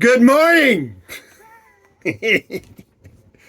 Good morning! Can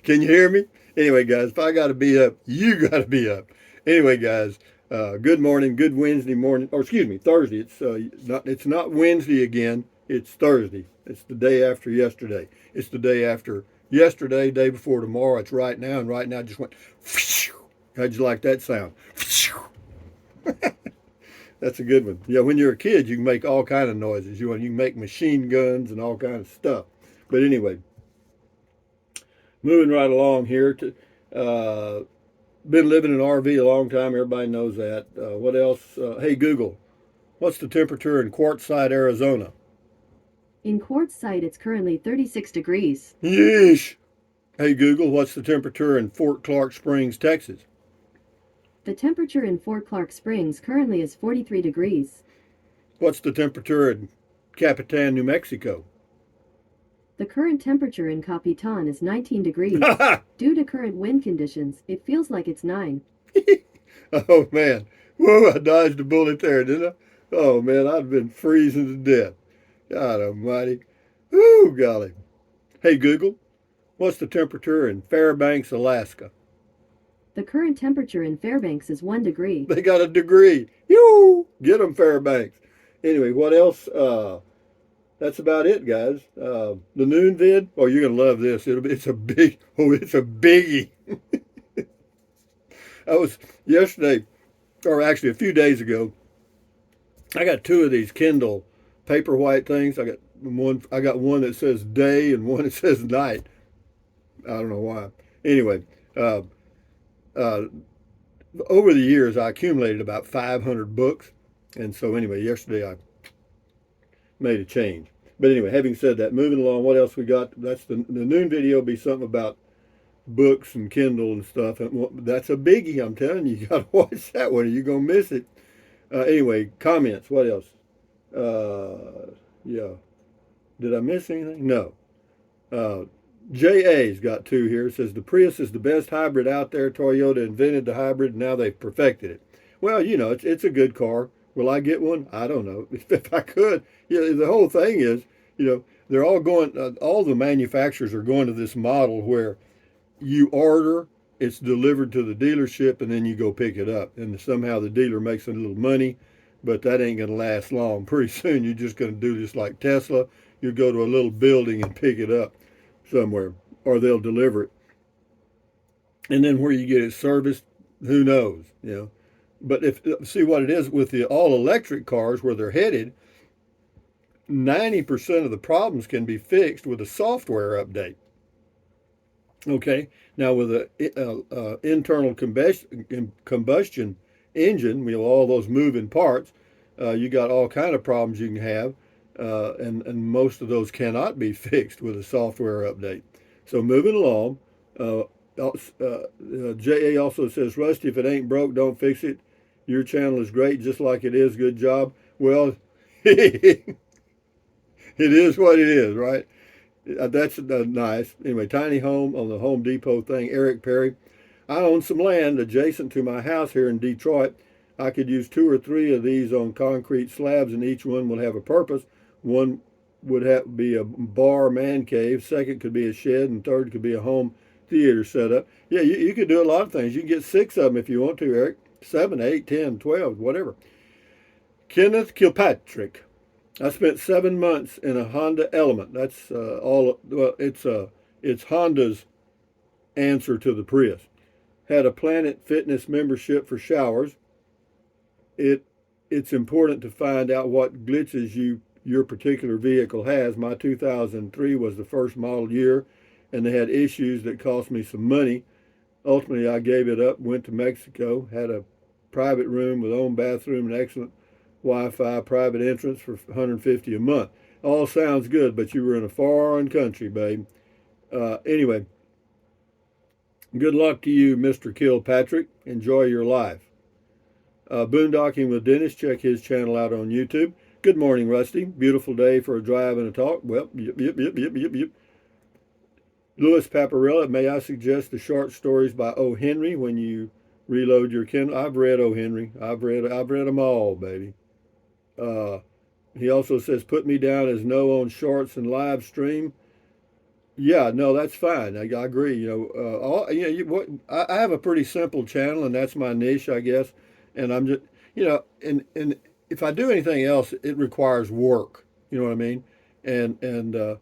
you hear me? Anyway, guys, if I got to be up, you got to be up. Anyway, guys, good morning, good Wednesday morning, or excuse me, Thursday. It's not Wednesday again. It's Thursday. It's the day after yesterday. It's the day after yesterday, day before tomorrow. It's right now, and right now just went. How'd you like that sound? That's a good one. Yeah, when you're a kid, you can make all kind of noises. You can make machine guns and all kind of stuff. But anyway, moving right along here. Uh, Been living in an RV a long time. Everybody knows that. What else? Hey Google, what's the temperature in Quartzsite, Arizona? In Quartzsite it's currently 36 degrees. Yeesh. Hey Google, what's the temperature in Fort Clark Springs, Texas? The temperature in Fort Clark Springs currently is 43 degrees. What's the temperature in Capitan, New Mexico? The current temperature in Capitan is 19 degrees. Due to current wind conditions, it feels like it's 9. Oh man, whoa! I dodged a bullet there, didn't I? Oh man, I've been freezing to death. God Almighty. Ooh, golly. Hey Google, what's the temperature in Fairbanks, Alaska? The current temperature in Fairbanks is 1 degree. They got a degree. You get them, Fairbanks. Anyway, what else? That's about it, guys. The noon vid. Oh, you're gonna love this. It's a big. Oh, it's a biggie. I was yesterday, or actually a few days ago. I got two of these Kindle Paperwhite things. I got one that says day and one that says night. I don't know why. Anyway, uh, uh, over the years, I accumulated about 500 books, and so anyway, yesterday I made a change. But anyway, having said that, moving along, what else we got? That's the noon video will be something about books and Kindle and stuff. And that's a biggie. I'm telling you, you got to watch that one or you're going to miss it. Anyway, comments. What else? Yeah. Did I miss anything? No. Uh, JA's got two here. It says the Prius is the best hybrid out there. Toyota invented the hybrid, and now they've perfected it. Well, it's a good car. Will I get one? I don't know. If I could, the whole thing is, they're all going. All the manufacturers are going to this model where you order, it's delivered to the dealership, and then you go pick it up. And somehow the dealer makes a little money, but that ain't going to last long. Pretty soon, you're just going to do just like Tesla. You go to a little building and pick it up somewhere, or they'll deliver it. And then where you get it serviced, who knows. But if see what it is with the all electric cars where they're headed, 90% of the problems can be fixed with a software update. Okay, now with an internal combustion engine, all those moving parts, you got all kind of problems you can have, and most of those cannot be fixed with a software update. So moving along, uh, JA also says, Rusty, if it ain't broke, don't fix it. Your channel is great, just like it is. Good job. Well, it is what it is, right? That's nice. Anyway, tiny home on the Home Depot thing. Eric Perry. I own some land adjacent to my house here in Detroit. I could use two or three of these on concrete slabs, and each one would have a purpose. One would have be a bar man cave. Second could be a shed, and third could be a home theater setup. Yeah, you could do a lot of things. You can get six of them if you want to, Eric. 7, 8, 10, 12, whatever. Kenneth Kilpatrick. I spent 7 months in a Honda Element. That's all. Well, it's Honda's answer to the Prius. Had a Planet Fitness membership for showers. It it's important to find out what glitches your particular vehicle has. My 2003 was the first model year, and they had issues that cost me some money. Ultimately, I gave it up. Went to Mexico. Had a private room with own bathroom and excellent Wi-Fi, private entrance for 150 a month. All sounds good, but you were in a foreign country, babe. Anyway, good luck to you, Mr. Kilpatrick. Enjoy your life. Boondocking with Dennis. Check his channel out on YouTube. Good morning, Rusty. Beautiful day for a drive and a talk. Well, yep. Louis Paparella, may I suggest the short stories by O. Henry when you reload your Kindle? I've read O. Henry. I've read them all, baby. Uh, He also says, put me down as no on shorts and live stream. Yeah, no, that's fine. I agree. I have a pretty simple channel, and that's my niche, I guess. And I'm just, and if I do anything else, it requires work. You know what I mean? And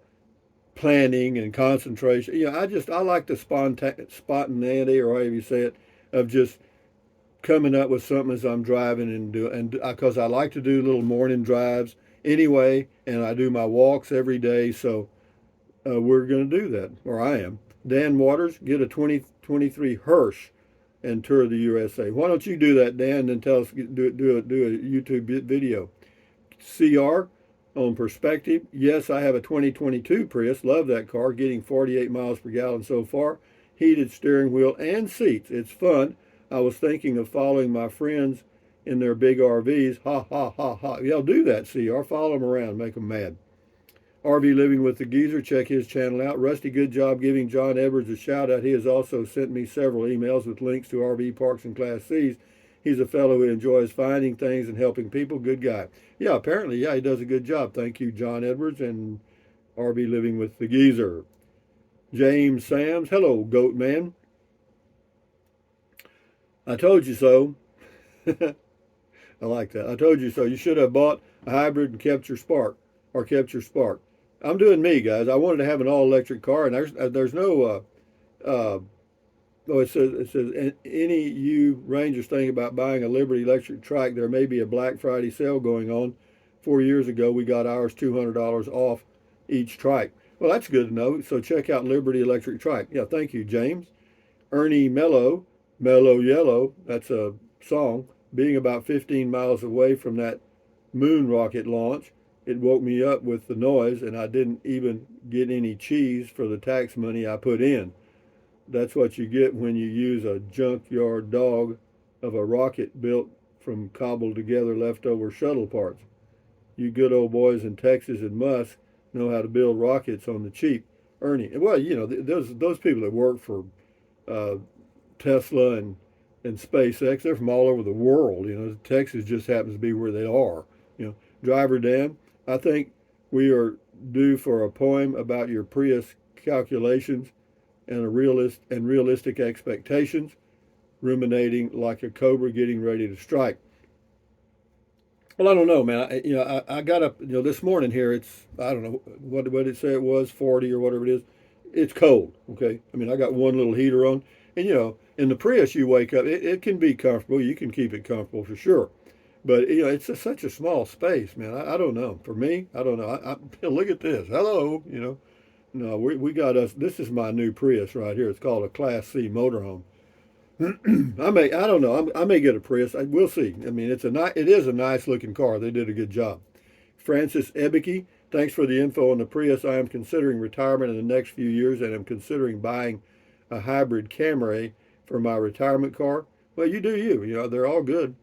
planning and concentration. I like the spontaneity, or however you say it, of just coming up with something as I'm driving and because I like to do little morning drives anyway, and I do my walks every day. So we're going to do that, or I am. Dan Waters, get a 2023 Hirsch and tour the USA. Why don't you do that, Dan, and then tell us, do a YouTube video. CR on perspective. Yes, I have a 2022 Prius. Love that car. Getting 48 miles per gallon so far. Heated steering wheel and seats. It's fun. I was thinking of following my friends in their big RVs. Ha ha ha ha. Yeah, do that, CR. Follow them around. Make them mad. RV Living with the Geezer, check his channel out. Rusty, good job giving John Edwards a shout out. He has also sent me several emails with links to RV parks and Class Cs. He's a fellow who enjoys finding things and helping people. Good guy. Yeah, apparently, yeah, he does a good job. Thank you, John Edwards and RV Living with the Geezer. James Sams, hello, Goat Man. I told you so. I like that. I told you so. You should have bought a hybrid and kept your spark, or kept your spark. I'm doing me, guys. I wanted to have an all-electric car, and there's no. Oh, it says any you Rangers think about buying a Liberty electric trike, there may be a Black Friday sale going on. 4 years ago, we got ours $200 off each trike. Well, that's good to know. So check out Liberty Electric Trike. Yeah, thank you, James. Ernie Mellow Yellow. That's a song. Being about 15 miles away from that moon rocket launch, it woke me up with the noise, and I didn't even get any cheese for the tax money I put in. That's what you get when you use a junkyard dog of a rocket built from cobbled together leftover shuttle parts. You good old boys in Texas and Musk know how to build rockets on the cheap. Ernie, well, those people that work for uh, Tesla and SpaceX, they're from all over the world. Texas just happens to be where they are. Driver Dan, I think we are due for a poem about your Prius calculations and realistic expectations, ruminating like a cobra getting ready to strike. Well, I don't know, man. I got up, this morning here. It's I don't know what did it say it was 40 or whatever it is. It's cold. Okay, I mean I got one little heater on, and in the Prius you wake up. It can be comfortable. You can keep it comfortable for sure, but it's such a small space, man. I don't know. For me, I don't know. Look at this. Hello, No, we got us. This is my new Prius right here. It's called a Class C motorhome. I don't know. I may get a Prius. We'll see. I mean, it is a nice looking car. They did a good job. Francis Ebeke, thanks for the info on the Prius. I am considering retirement in the next few years, and am considering buying a hybrid Camry for my retirement car. Well, you do you. They're all good.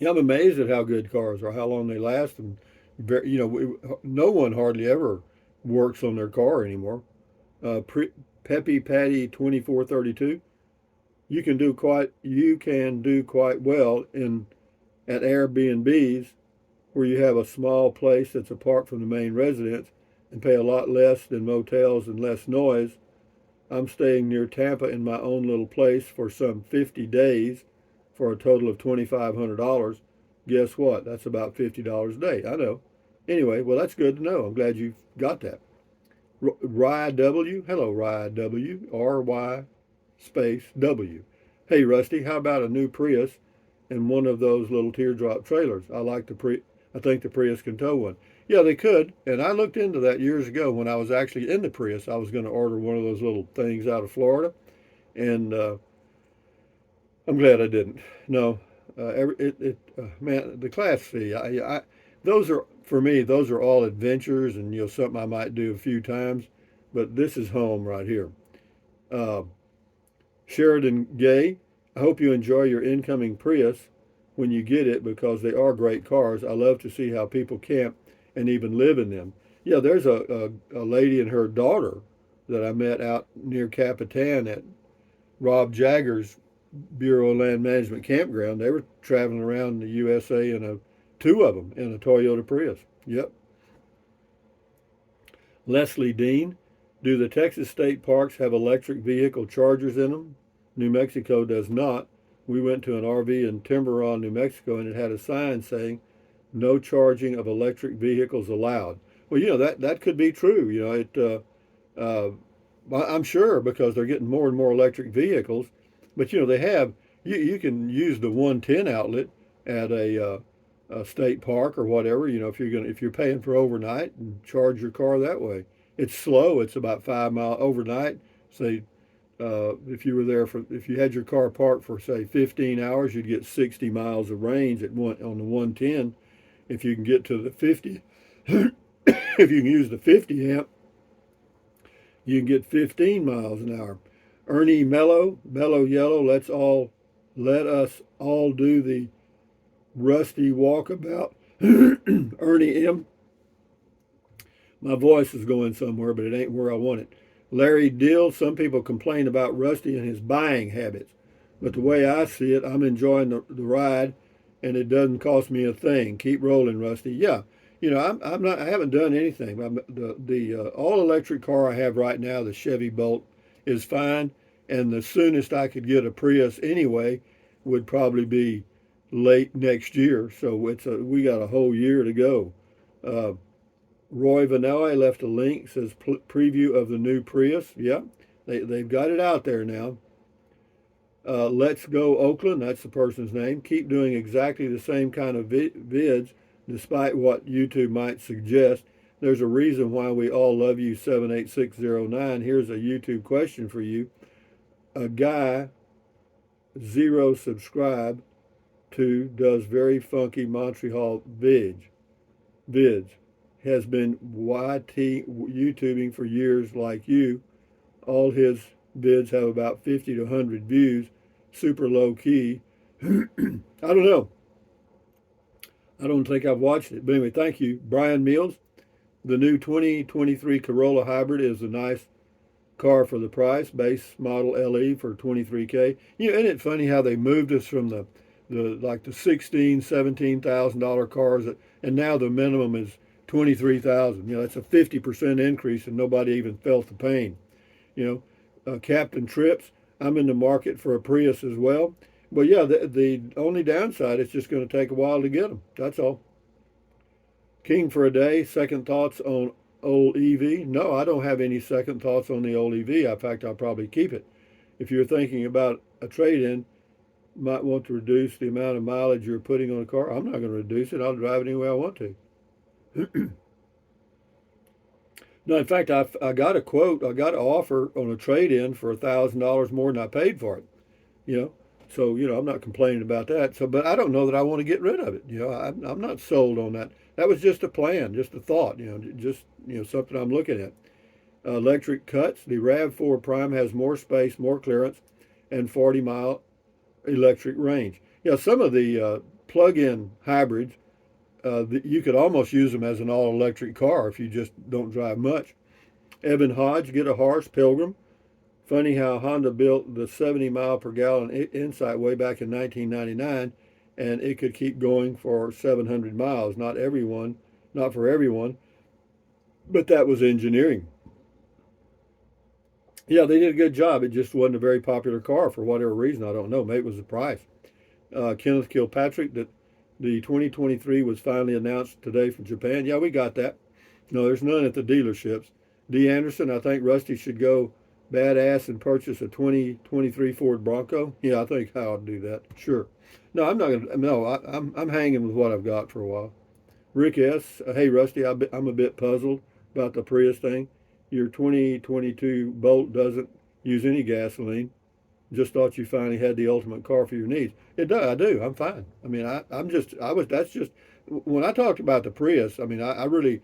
Yeah, I'm amazed at how good cars are, how long they last, and no one hardly ever works on their car anymore. Peppy Patty 2432. You can do quite well in at Airbnbs where you have a small place that's apart from the main residence and pay a lot less than motels and less noise. I'm staying near Tampa in my own little place for some 50 days for a total of $2,500. Guess what? That's about $50 a day. I know. Anyway, well, that's good to know. I'm glad you got that. Rye W. Hello, Rye W. RY space W. Hey, Rusty, how about a new Prius and one of those little teardrop trailers? I think the Prius can tow one. Yeah, they could. And I looked into that years ago when I was actually in the Prius. I was going to order one of those little things out of Florida, and I'm glad I didn't. No, man, the Class C. Those are for me. Those are all adventures, and something I might do a few times. But this is home right here. Uh, Sheridan Gay, I hope you enjoy your incoming Prius when you get it because they are great cars. I love to see how people camp and even live in them. Yeah, there's a lady and her daughter that I met out near Capitan at Rob Jagger's Bureau of Land Management campground. They were traveling around the USA in a two of them in a Toyota Prius. Yep. Leslie Dean, do the Texas state parks have electric vehicle chargers in them? New Mexico does not. We went to an RV in Tiburon, New Mexico, and it had a sign saying no charging of electric vehicles allowed. Well, that could be true. I'm sure because they're getting more and more electric vehicles, but they have you can use the 110 outlet at a state park or whatever. If you're paying for overnight and charge your car that way. It's slow. It's about 5 mile overnight. Say if you had your car parked for say 15 hours, you'd get 60 miles of range on the 110. If you can get to the 50, if you can use the 50 amp, you can get 15 miles an hour. Ernie Mellow Yellow, let us all do the rusty walkabout. Ernie M. My voice is going somewhere, but it ain't where I want it. Larry Dill, some people complain about Rusty and his buying habits, but the way I see it, I'm enjoying the ride, and it doesn't cost me a thing. Keep rolling, Rusty. Yeah, I'm not. I haven't done anything. The all electric car I have right now, the Chevy Bolt, is fine, and the soonest I could get a Prius anyway would probably be late next year. So we got a whole year to go. Uh, Roy Vanelli left a link, says preview of the new Prius. Yep, they've got it out there now. Let's Go Oakland, that's the person's name. Keep doing exactly the same kind of vids, despite what YouTube might suggest. There's a reason why we all love you, 78609. Here's a YouTube question for you. A guy, zero subscribe to, does very funky Montreal vids. Has been YouTubing for years like you. All his vids have about 50 to 100 views. Super low key. I don't know. I don't think I've watched it. But anyway, thank you. Brian Mills. The new 2023 Corolla Hybrid is a nice car for the price. Base model LE for 23K. Isn't it funny how they moved us from the like the $17,000 cars, and now the minimum is 23,000. That's a 50% increase, and nobody even felt the pain. Captain Trips, I'm in the market for a Prius as well. But yeah, the only downside, it's just going to take a while to get them. That's all. King for a day, second thoughts on old EV? No, I don't have any second thoughts on the old EV. In fact, I'll probably keep it. If you're thinking about a trade-in, might want to reduce the amount of mileage you're putting on a car. I'm not going to reduce it. I'll drive it any way I want to. No, in fact, I got a quote. I got an offer on a trade-in for $1,000 more than I paid for it. You know, so I'm not complaining about that. So, but I don't know that I want to get rid of it. I'm not sold on that. That was just a plan, just a thought. Just something I'm looking at. Electric cuts. The RAV4 Prime has more space, more clearance, and 40-mile electric range. Some of the plug-in hybrids, you could almost use them as an all-electric car if you just don't drive much. Evan Hodge, get a horse, Pilgrim. Funny how Honda built the 70 mile per gallon Insight way back in 1999, and it could keep going for 700 miles. Not for everyone, but that was engineering. Yeah, they did a good job. It just wasn't a very popular car for whatever reason. I don't know. Maybe it was the price. Kenneth Kilpatrick, that the 2023 was finally announced today from Japan. Yeah, we got that. No, there's none at the dealerships. D. Anderson, I think Rusty should go badass and purchase a 2023 Ford Bronco. Yeah, I think I'll do that. Sure. No, I'm not gonna. No, I'm hanging with what I've got for a while. Rick S. Hey Rusty, I'm a bit puzzled about the Prius thing. Your 2022 Bolt doesn't use any gasoline. Just thought you finally had the ultimate car for your needs. It does. I do. I'm fine. I mean, that's just, when I talked about the Prius, I mean, I really,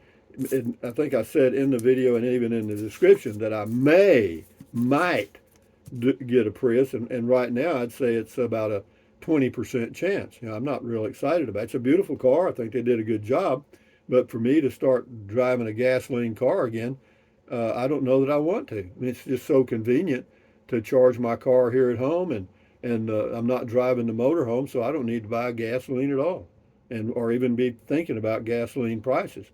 I think I said in the video and even in the description that I might get a Prius. And right now I'd say it's about a 20% chance. I'm not real excited about it. It's a beautiful car. I think they did a good job. But for me to start driving a gasoline car again, I don't know that I want to. I mean, it's just so convenient to charge my car here at home, and I'm not driving the motor home, so I don't need to buy gasoline at all. and or even be thinking about gasoline prices.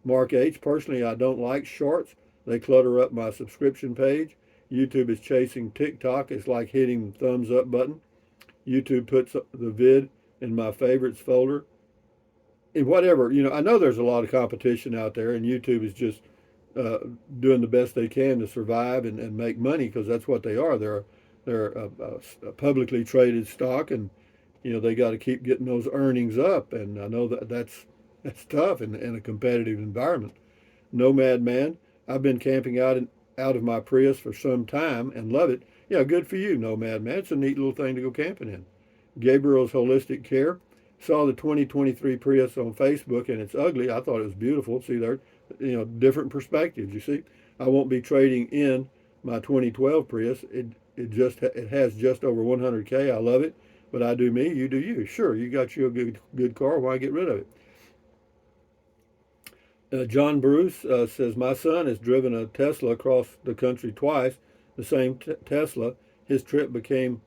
Mark H. Personally, I don't like shorts. They clutter up my subscription page. YouTube is chasing TikTok. It's like hitting the thumbs up button. YouTube puts the vid in my favorites folder. And whatever, I know there's a lot of competition out there, and YouTube is just uh, doing the best they can to survive and make money because that's what they are. They're a publicly traded stock, and they got to keep getting those earnings up. And I know that's tough in a competitive environment. Nomad Man, I've been camping out of my Prius for some time and love it. Yeah, good for you, Nomad Man. It's a neat little thing to go camping in. Gabriel's Holistic Care. Saw the 2023 Prius on Facebook and it's ugly. I thought it was beautiful. See there, different perspectives. You see, I won't be trading in my 2012 Prius. It has just over 100K. I love it, but I do me, you do you. Sure, you got you a good car. Why get rid of it? John Bruce says my son has driven a Tesla across the country twice. The same Tesla. His trip became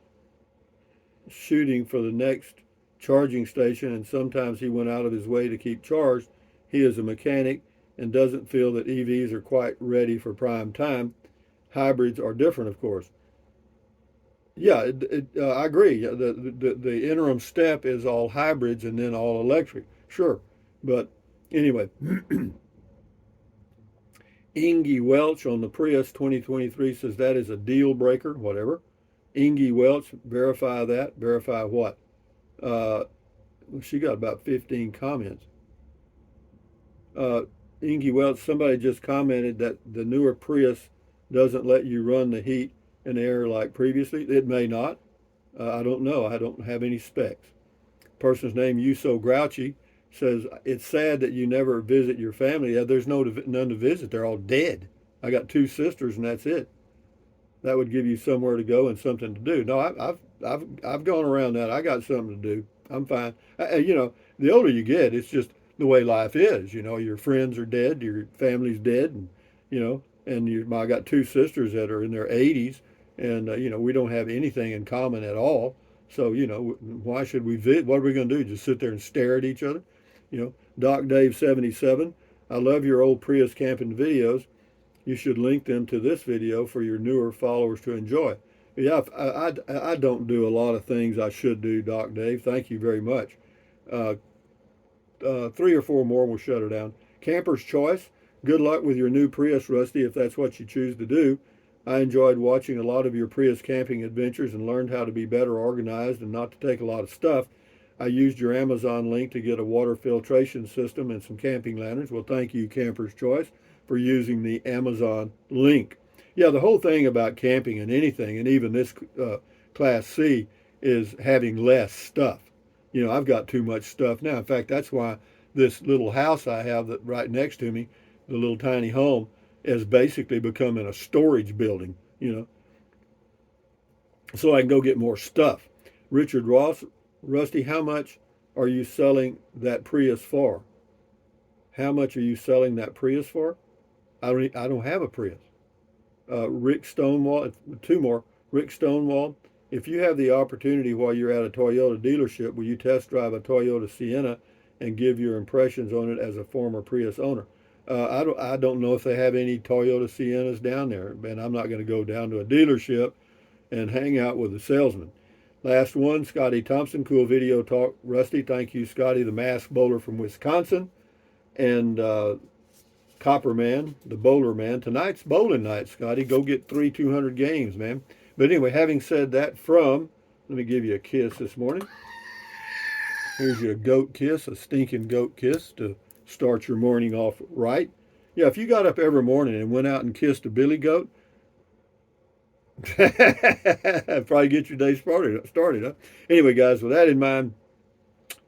shooting for the next charging station, and sometimes he went out of his way to keep charged. He is a mechanic and doesn't feel that EVs are quite ready for prime time. Hybrids are different, of course. Yeah, I agree. The interim step is all hybrids and then all electric. Sure, but anyway, Ingy Welch on the Prius 2023 says that is a deal breaker. Whatever. Ingy Welch, verify that. Verify what? Uh, she got about 15 comments. Uh, Ingy Welch, somebody just commented that the newer Prius doesn't let you run the heat and air like previously. It may not. I don't know. I don't have any specs. Person's name, You So Grouchy, says, it's sad that you never visit your family. Yeah, there's none to visit. They're all dead. I got two sisters and that's it. That would give you somewhere to go and something to do. No, I've gone around that. I got something to do. I'm fine. The older you get, it's just the way life is. Your friends are dead, your family's dead, and I got two sisters that are in their 80s, and we don't have anything in common at all. So why should we visit? What are we going to do? Just sit there and stare at each other? Doc Dave 77. I love your old Prius camping videos. You should link them to this video for your newer followers to enjoy. Yeah, I don't do a lot of things I should do, Doc Dave. Thank you very much. Uh, 3 or 4 more will shut her down. Camper's Choice. Good luck with your new Prius, Rusty, if that's what you choose to do. I enjoyed watching a lot of your Prius camping adventures and learned how to be better organized and not to take a lot of stuff. I used your Amazon link to get a water filtration system and some camping lanterns. Well, thank you, Camper's Choice, for using the Amazon link. Yeah, the whole thing about camping and anything, and even this Class C, is having less stuff. I've got too much stuff now. In fact, that's why this little house I have that right next to me, the little tiny home, is basically becoming a storage building, so I can go get more stuff. Richard Ross, Rusty, how much are you selling that Prius for? How much are you selling that Prius for? I don't have a Prius. Rick Stonewall, 2 more. Rick Stonewall, if you have the opportunity while you're at a Toyota dealership, will you test drive a Toyota Sienna and give your impressions on it as a former Prius owner? I don't know if they have any Toyota Siennas down there, and I'm not going to go down to a dealership and hang out with a salesman. Last one, Scotty Thompson, cool video talk. Rusty, thank you, Scotty, the masked bowler from Wisconsin. And Copper Man, the bowler man. Tonight's bowling night, Scotty. Go get 200 games, man. But anyway, having said that, let me give you a kiss this morning. Here's your goat kiss, a stinking goat kiss to start your morning off right. Yeah, if you got up every morning and went out and kissed a billy goat, probably get your day started, huh? Anyway, guys, with that in mind,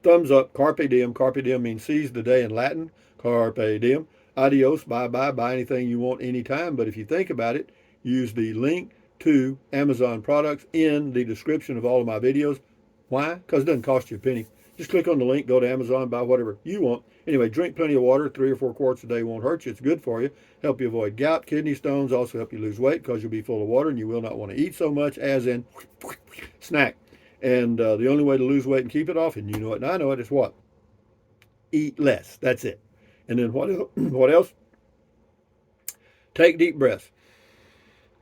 thumbs up, carpe diem. Carpe diem means seize the day in Latin. Carpe diem. Adios, bye-bye, buy anything you want anytime. But if you think about it, use the link to Amazon products in the description of all of my videos. Why? Because it doesn't cost you a penny. Just click on the link, go to Amazon, buy whatever you want. Anyway, drink plenty of water. 3 or 4 quarts a day won't hurt you. It's good for you. Help you avoid gout, kidney stones. Also help you lose weight because you'll be full of water and you will not want to eat so much, as in snack. And the only way to lose weight and keep it off, and you know it and I know it, is what? eat less. That's it. And then what else? Take deep breaths.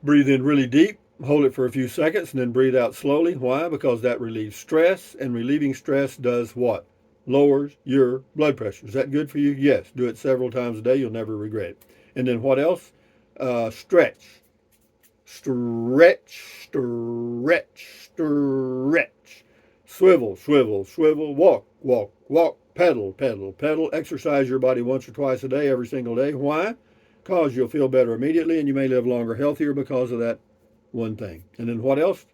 Breathe in really deep, hold it for a few seconds, and then breathe out slowly. Why? Because that relieves stress, and relieving stress does what? Lowers your blood pressure. Is that good for you? Yes. Do it several times a day. You'll never regret it. And then what else? Stretch. Stretch, stretch, stretch. Swivel, swivel, swivel. Walk, walk, walk. Pedal, pedal, pedal. Exercise your body once or twice a day, every single day. Why? Because you'll feel better immediately and you may live longer, healthier because of that one thing. And then what else?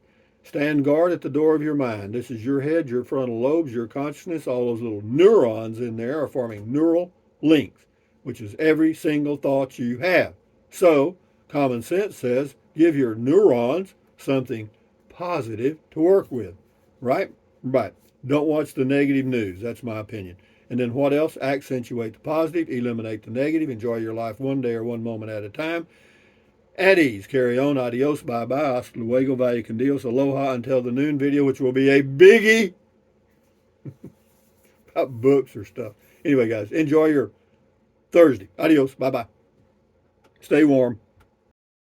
Stand guard at the door of your mind. This is your head, your frontal lobes, your consciousness. All those little neurons in there are forming neural links, which is every single thought you have. So, common sense says give your neurons something positive to work with, right? Right. Don't watch the negative news. That's my opinion. And then what else? Accentuate the positive, eliminate the negative, enjoy your life one day or one moment at a time. At ease, carry on, adios, bye-bye, hasta luego, vaya con Dios, aloha, until the noon video, which will be a biggie about books or stuff. Anyway, guys, enjoy your Thursday. Adios, bye-bye. Stay warm.